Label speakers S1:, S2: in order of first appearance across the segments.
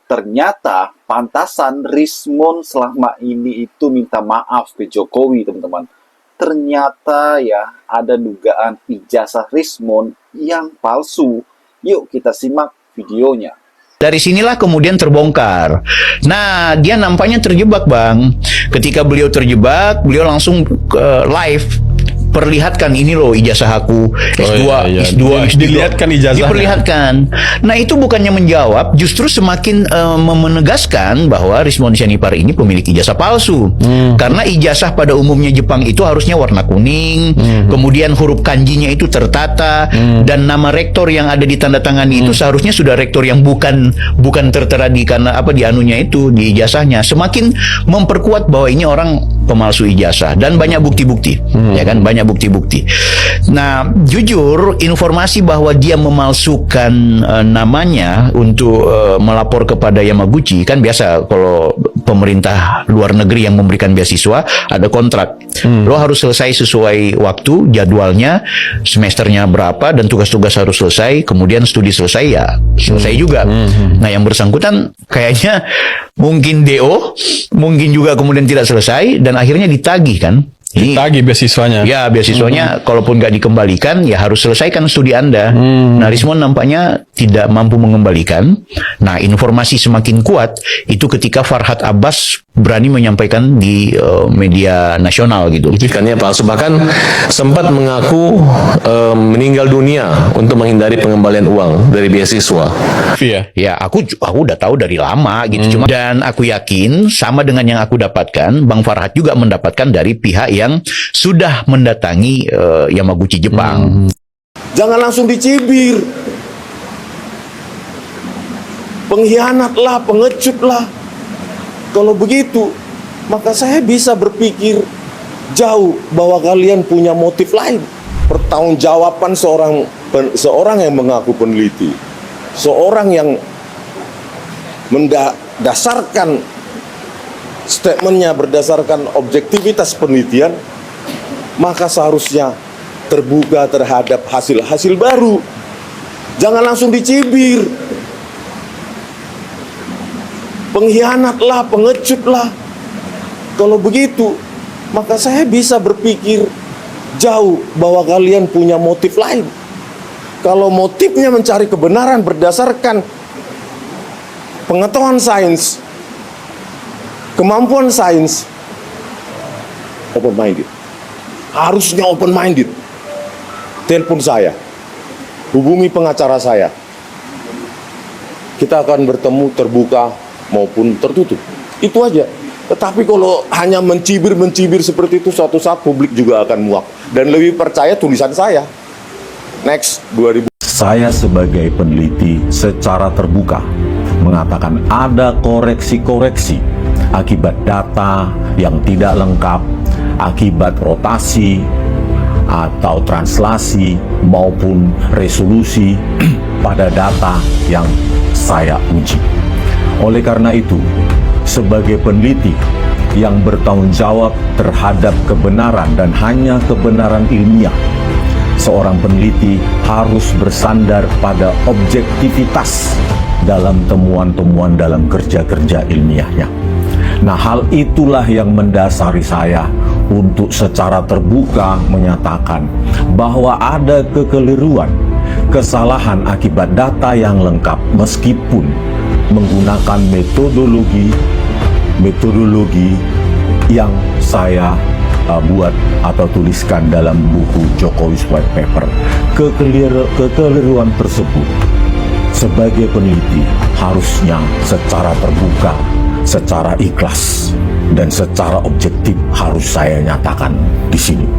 S1: Ternyata pantasan Rismond selama ini itu minta maaf ke Jokowi, teman-teman. Ternyata ya ada dugaan ijazah Rismond yang palsu. Yuk kita simak videonya.
S2: Dari sinilah kemudian terbongkar. Nah, dia nampaknya terjebak, Bang. Ketika beliau terjebak, beliau langsung live perlihatkan, ini loh ijazah aku S2, S2,
S3: dilihatkan ijazahnya.
S2: Diperlihatkan. Nah, itu bukannya menjawab, justru semakin menegaskan bahwa Rismond Sianipar ini pemilik ijazah palsu. Karena ijazah pada umumnya Jepang itu harusnya warna kuning, kemudian huruf kanjinya itu tertata, dan nama rektor yang ada di tanda tangan itu seharusnya sudah rektor yang bukan tertera di anunya itu, di ijazahnya. Semakin memperkuat bahwa ini orang pemalsu ijazah, dan banyak bukti-bukti, ya kan, banyak bukti-bukti. Nah, jujur informasi bahwa dia memalsukan namanya untuk melapor kepada Yamaguchi, kan biasa kalau pemerintah luar negeri yang memberikan beasiswa ada kontrak. Lo harus selesai sesuai waktu, jadwalnya, semesternya berapa, dan tugas-tugas harus selesai, kemudian studi selesai ya selesai juga. Nah, yang bersangkutan kayaknya mungkin DO, mungkin juga kemudian tidak selesai, dan akhirnya ditagih kan.
S3: Ditagih beasiswanya.
S2: Ya, beasiswanya kalaupun nggak dikembalikan, ya harus selesaikan studi Anda. Nah, Rismond nampaknya tidak mampu mengembalikan. Nah, informasi semakin kuat itu ketika Farhad Abbas berani menyampaikan di media nasional gitu.
S4: Ikannya palsu, bahkan sempat mengaku meninggal dunia untuk menghindari pengembalian uang dari beasiswa.
S3: Iya.
S2: Ya, aku udah tahu dari lama gitu. Cuma, dan aku yakin sama dengan yang aku dapatkan, Bang Farhad juga mendapatkan dari pihak yang sudah mendatangi Yamaguchi Jepang.
S5: Jangan langsung dicibir. Pengkhianatlah, pengecutlah. Kalau begitu, maka saya bisa berpikir jauh bahwa kalian punya motif lain. Pertanggungjawaban seorang yang mengaku peneliti, seorang yang mendasarkan statementnya berdasarkan objektivitas penelitian, maka seharusnya terbuka terhadap hasil-hasil baru. Jangan langsung dicibir. Pengkhianatlah, pengecutlah. Kalau begitu, maka saya bisa berpikir jauh bahwa kalian punya motif lain. Kalau motifnya mencari kebenaran berdasarkan pengetahuan sains, kemampuan sains, open minded. Harusnya open minded. Telepon saya, hubungi pengacara saya. Kita akan bertemu terbuka maupun tertutup. Itu aja. Tetapi kalau hanya mencibir seperti itu, suatu saat publik juga akan muak dan lebih percaya tulisan saya. Next 2000.
S6: Saya sebagai peneliti secara terbuka mengatakan ada koreksi-koreksi akibat data yang tidak lengkap, akibat rotasi atau translasi maupun resolusi pada data yang saya uji. Oleh karena itu, sebagai peneliti yang bertanggung jawab terhadap kebenaran dan hanya kebenaran ilmiah, seorang peneliti harus bersandar pada objektivitas dalam temuan-temuan dalam kerja-kerja ilmiahnya. Nah, hal itulah yang mendasari saya untuk secara terbuka menyatakan bahwa ada kekeliruan, kesalahan akibat data yang lengkap meskipun menggunakan metodologi yang saya buat atau tuliskan dalam buku Jokowi's White Paper. Kekeliruan tersebut sebagai peneliti harusnya secara terbuka, secara ikhlas, dan secara objektif harus saya nyatakan di sini.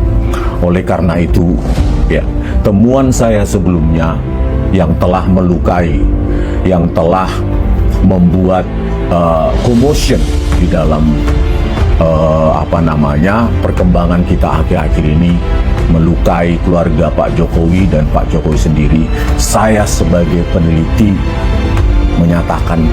S6: Oleh karena itu, ya, temuan saya sebelumnya yang telah melukai, yang telah membuat commotion di dalam perkembangan kita akhir-akhir ini, melukai keluarga Pak Jokowi dan Pak Jokowi sendiri. Saya sebagai peneliti menyatakan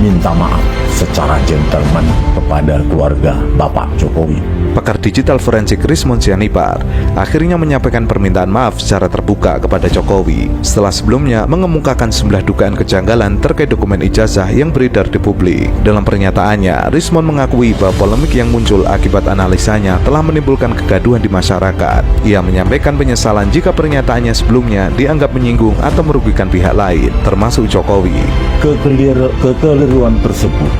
S6: minta maaf secara gentleman kepada keluarga Bapak Jokowi.
S7: Pakar digital forensik Rismond Sianipar akhirnya menyampaikan permintaan maaf secara terbuka kepada Jokowi setelah sebelumnya mengemukakan sejumlah dugaan kejanggalan terkait dokumen ijazah yang beredar di publik. Dalam pernyataannya, Rismond mengakui bahwa polemik yang muncul akibat analisanya telah menimbulkan kegaduhan di masyarakat. Ia menyampaikan penyesalan jika pernyataannya sebelumnya dianggap menyinggung atau merugikan pihak lain, termasuk Jokowi.
S6: Kekeliruan tersebut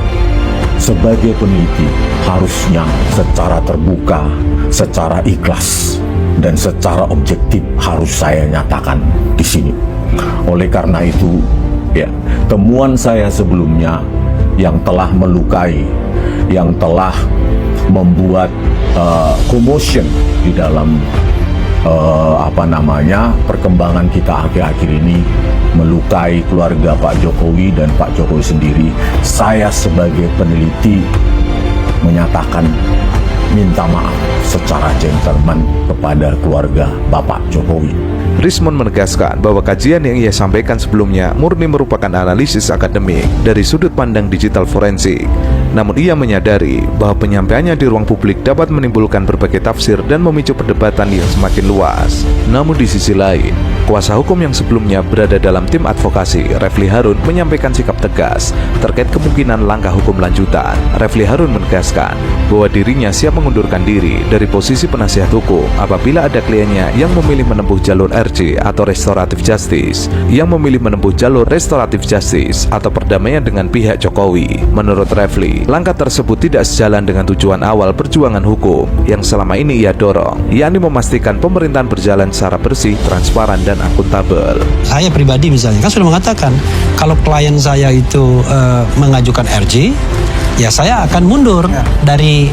S6: sebagai peneliti harusnya secara terbuka, secara ikhlas, dan secara objektif harus saya nyatakan di sini. Oleh karena itu, ya, temuan saya sebelumnya yang telah melukai, yang telah membuat commotion di dalam perkembangan kita akhir-akhir ini, melukai keluarga Pak Jokowi dan Pak Jokowi sendiri. Saya sebagai peneliti menyatakan minta maaf secara gentleman kepada keluarga Bapak Jokowi.
S7: Rismond menegaskan bahwa kajian yang ia sampaikan sebelumnya murni merupakan analisis akademik dari sudut pandang digital forensik. Namun ia menyadari bahwa penyampaiannya di ruang publik dapat menimbulkan berbagai tafsir dan memicu perdebatan yang semakin luas. Namun di sisi lain, kuasa hukum yang sebelumnya berada dalam tim advokasi, Refli Harun, menyampaikan sikap tegas terkait kemungkinan langkah hukum lanjutan. Refli Harun menegaskan bahwa dirinya siap mengundurkan diri dari posisi penasihat hukum apabila ada kliennya yang memilih menempuh jalur RJ atau restoratif justice, yang memilih menempuh jalur restoratif justice atau perdamaian dengan pihak Jokowi. Menurut Refli, langkah tersebut tidak sejalan dengan tujuan awal perjuangan hukum yang selama ini ia dorong, yakni memastikan pemerintahan berjalan secara bersih, transparan, dan akuntabel.
S8: Saya pribadi misalnya kan sudah mengatakan kalau klien saya itu mengajukan RJ, ya saya akan mundur dari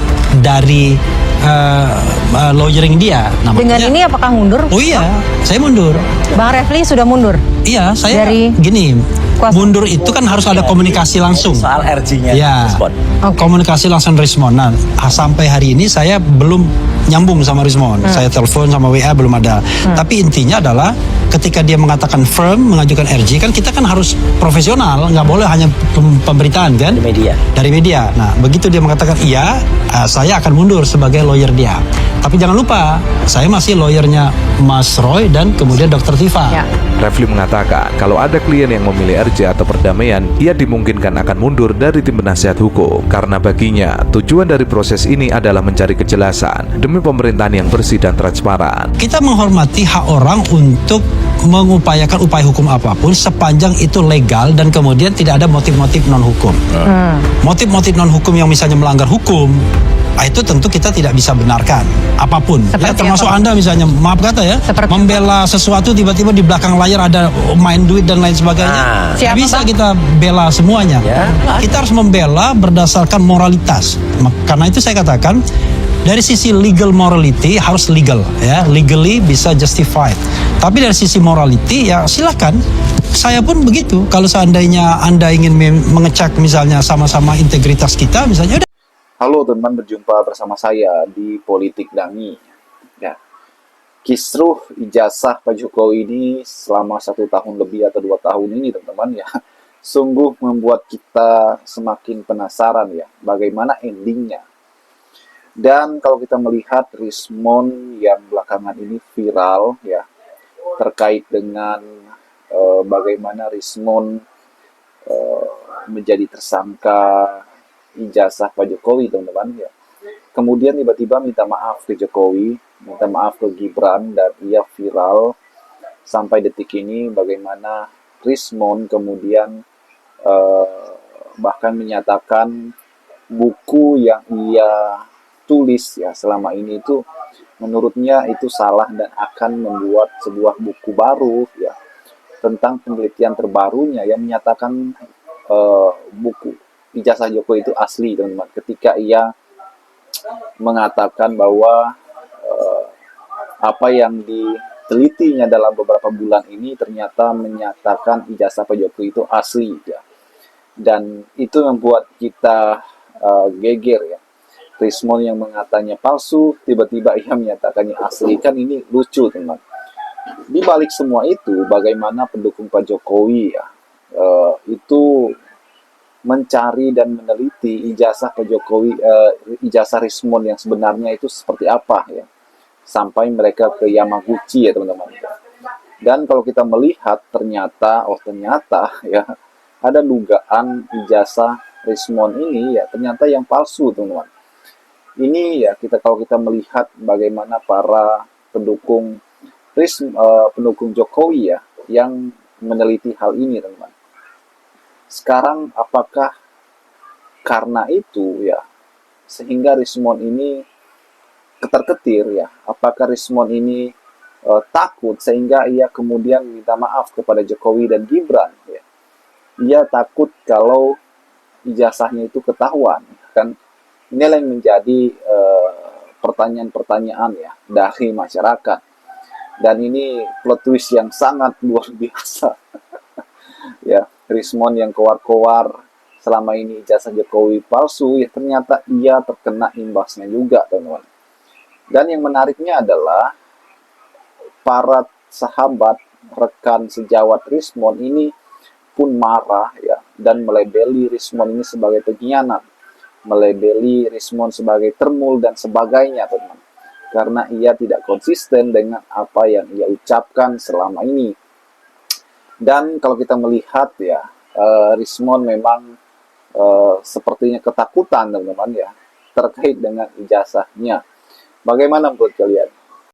S8: lawyering dia. Nah,
S9: Dengan ini apakah mundur?
S8: Oh iya, saya mundur.
S9: Bang Refli sudah mundur?
S8: Iya, saya
S9: Dari
S8: gini.
S9: kuasa-
S8: Mundur itu kan harus ada komunikasi langsung.
S10: Soal RJ-nya
S8: Ya,
S10: respon.
S8: komunikasi langsung Rismond. Nah, sampai hari ini saya belum nyambung sama Rismond. Saya telepon sama WA belum ada. Tapi intinya adalah ketika dia mengatakan firm mengajukan RJ, kan kita kan harus profesional, nggak boleh hanya pemberitaan kan
S10: Di media.
S8: dari media. Nah, begitu dia mengatakan iya, saya akan mundur sebagai lawyer dia. Tapi jangan lupa, saya masih lawyernya Mas Roy dan kemudian Dr. Tifa.
S9: Ya.
S7: Refli mengatakan kalau ada klien yang memilih RJ atau perdamaian, ia dimungkinkan akan mundur dari tim penasihat hukum karena baginya tujuan dari proses ini adalah mencari kejelasan demi pemerintahan yang bersih dan transparan.
S8: Kita menghormati hak orang untuk mengupayakan upaya hukum apapun sepanjang itu legal dan kemudian tidak ada motif-motif non-hukum. Motif-motif non-hukum yang misalnya melanggar hukum, itu tentu kita tidak bisa benarkan apapun. Ya,
S9: Seperti
S8: termasuk
S9: apa?
S8: Anda misalnya, maaf kata ya,
S9: Seperti
S8: membela sesuatu tiba-tiba di belakang layar ada main duit dan lain sebagainya.
S9: Siapa,
S8: Bisa
S9: Bang?
S8: kita bela semuanya.
S10: Ya.
S8: Kita harus membela berdasarkan moralitas. Karena itu saya katakan dari sisi legal morality harus legal, ya, legally bisa justified. Tapi dari sisi morality ya silakan. Saya pun begitu. Kalau seandainya Anda ingin mengecek misalnya sama-sama integritas kita, misalnya udah.
S1: Halo teman, berjumpa bersama saya di Politik Dangi. Ya, kisruh ijazah Pak Jokowi ini selama 1 tahun lebih atau 2 tahun ini teman-teman ya, sungguh membuat kita semakin penasaran ya, bagaimana endingnya. Dan kalau kita melihat Rismond yang belakangan ini viral ya, terkait dengan bagaimana Rismond menjadi tersangka ijazah Pak Jokowi teman-teman ya. Kemudian tiba-tiba minta maaf ke Jokowi, minta maaf ke Gibran, dan ia viral sampai detik ini. Bagaimana Rismond kemudian bahkan menyatakan buku yang ia tulis ya selama ini itu menurutnya itu salah dan akan membuat sebuah buku baru ya tentang penelitian terbarunya yang menyatakan buku ijazah Jokowi itu asli teman-teman, ketika ia mengatakan bahwa apa yang ditelitinya dalam beberapa bulan ini ternyata menyatakan ijazah Pak Jokowi itu asli ya. Dan itu membuat kita geger ya. Rismond yang mengatakannya palsu, tiba-tiba ia menyatakannya asli, kan ini lucu teman. Di balik semua itu, bagaimana pendukung Pak Jokowi ya itu mencari dan meneliti ijazah Pak Jokowi, ijazah Rismond yang sebenarnya itu seperti apa ya, sampai mereka ke Yamaguchi ya teman-teman. Dan kalau kita melihat ternyata ya ada dugaan ijazah Rismond ini ya ternyata yang palsu teman-teman. Ini ya kalau kita melihat bagaimana para pendukung pendukung Jokowi ya yang meneliti hal ini teman-teman. Sekarang apakah karena itu ya sehingga Rismond ini ketar-ketir ya? Apakah Rismond ini takut sehingga ia kemudian minta maaf kepada Jokowi dan Gibran ya? Ia takut kalau ijazahnya itu ketahuan kan? Inilah yang menjadi pertanyaan-pertanyaan ya dari masyarakat. Dan ini plot twist yang sangat luar biasa. Ya, Rismond yang keluar-keluar selama ini ijazah Jokowi palsu, ya ternyata ia terkena imbasnya juga, teman-teman. Dan yang menariknya adalah para sahabat, rekan sejawat Rismond ini pun marah ya dan melabeli Rismond ini sebagai pengkhianat, melabeli Rismond sebagai termul dan sebagainya, teman-teman. Karena ia tidak konsisten dengan apa yang ia ucapkan selama ini. Dan kalau kita melihat ya, Rismond memang sepertinya ketakutan teman-teman ya terkait dengan ijazahnya. Bagaimana menurut kalian?